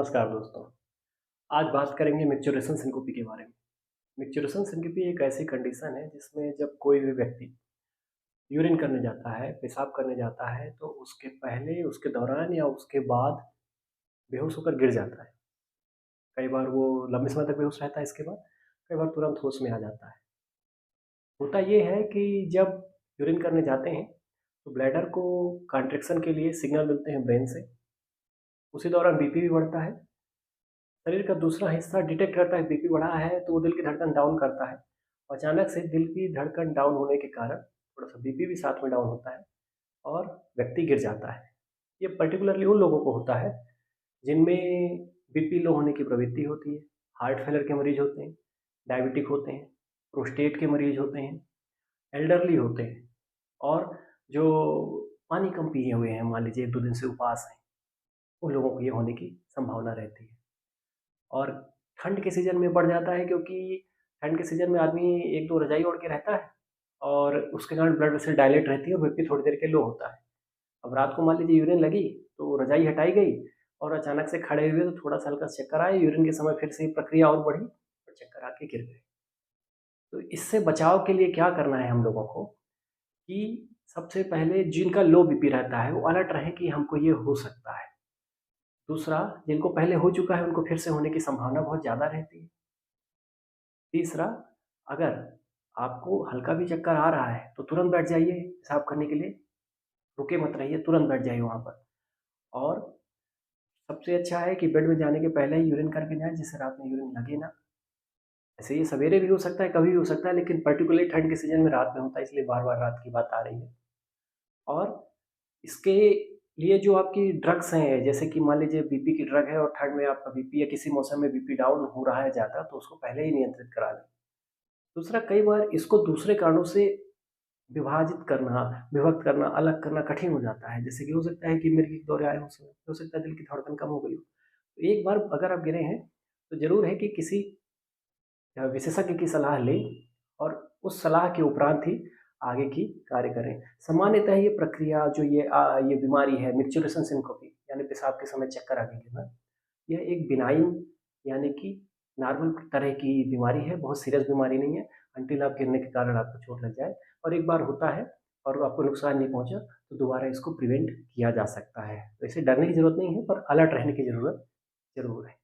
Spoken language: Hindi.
नमस्कार दोस्तों। आज बात करेंगे मिक्सचुरेशन सिंकोपी के बारे में। मिक्सचुरेशन सिंकोपी एक ऐसी कंडीशन है जिसमें जब कोई भी व्यक्ति यूरिन करने जाता है, पेशाब करने जाता है तो उसके पहले, उसके दौरान या उसके बाद बेहोश होकर गिर जाता है। कई बार वो लंबे समय तक बेहोश रहता है इसके बाद, कई बार तुरंत होश में आ जाता है। होता ये है कि जब यूरिन करने जाते हैं तो ब्लैडर को कॉन्ट्रैक्शन के लिए सिग्नल मिलते हैं ब्रेन से। उसी दौरान बीपी भी बढ़ता है। शरीर का दूसरा हिस्सा डिटेक्ट करता है बीपी बढ़ा है तो वो दिल की धड़कन डाउन करता है। अचानक से दिल की धड़कन डाउन होने के कारण थोड़ा सा बीपी भी साथ में डाउन होता है और व्यक्ति गिर जाता है। ये पर्टिकुलरली उन लोगों को होता है जिनमें बीपी लो होने की प्रवृत्ति होती है, हार्ट फेलर के मरीज होते हैं, डायबिटिक होते हैं, प्रोस्टेट के मरीज होते हैं, एल्डरली होते हैं और जो पानी कम पिए हुए हैं, मान लीजिए 1-2 दिन से उपवास हैं, उन लोगों को ये होने की संभावना रहती है। और ठंड के सीज़न में बढ़ जाता है क्योंकि ठंड के सीज़न में आदमी 1-2 रज़ाई ओढ़ के रहता है और उसके कारण ब्लड वेसल डायलेट रहती है और बीपी थोड़ी देर के लो होता है। अब रात को मान लीजिए यूरिन लगी तो रज़ाई हटाई गई और अचानक से खड़े हुए तो थोड़ा-सा हल्का चक्कर आए, यूरिन के समय फिर से प्रक्रिया और बढ़ी और चक्कर आके गिर गए। तो इससे बचाव के लिए क्या करना है हम लोगों को कि सबसे पहले जिनका लो बीपी रहता है वो अलर्ट रहें कि हमको ये हो सकता है। दूसरा, जिनको पहले हो चुका है उनको फिर से होने की संभावना बहुत ज़्यादा रहती है। तीसरा, अगर आपको हल्का भी चक्कर आ रहा है तो तुरंत बैठ जाइए पेशाब करने के लिए, रुके मत रहिए, तुरंत बैठ जाइए वहाँ पर। और सबसे अच्छा है कि बेड में जाने के पहले ही यूरिन करके जाएँ जिससे रात में यूरिन लगे ना। ऐसे ये सवेरे भी हो सकता है, कभी भी हो सकता है, लेकिन पर्टिकुलरली ठंड के सीज़न में रात में होता है इसलिए बार-बार रात की बात आ रही है। और इसके लिए जो आपकी ड्रग्स हैं, जैसे कि मान लीजिए बीपी की ड्रग है और ठंड में आपका बीपी या किसी मौसम में बीपी डाउन हो रहा है ज़्यादा तो उसको पहले ही नियंत्रित करा लें। दूसरा, कई बार इसको दूसरे कारणों से विभाजित करना, विभक्त करना, अलग करना कठिन हो जाता है। जैसे कि हो सकता है कि मिर्गी के दौरे आए हों उस समय, हो सकता है दिल की धड़कन कम हो गई हो। तो एक बार अगर आप गिरे हैं, तो ज़रूर है कि किसी विशेषज्ञ की सलाह लें और उस सलाह के उपरांत ही आगे की कार्य करें। सामान्यतः ये प्रक्रिया जो ये बीमारी है मिक्सचुरेशन सिंकोपी यानी पेशाब के समय चक्कर आके गिरना, यह एक बिनाइन यानी कि नॉर्मल तरह की बीमारी है, बहुत सीरियस बीमारी नहीं है अनटिल आप गिरने के कारण आपको चोट लग जाए और एक बार होता है और आपको नुकसान नहीं पहुँचा, तो दोबारा इसको प्रिवेंट किया जा सकता है। तो इसे डरने की ज़रूरत नहीं है पर अलर्ट रहने की ज़रूरत ज़रूर है।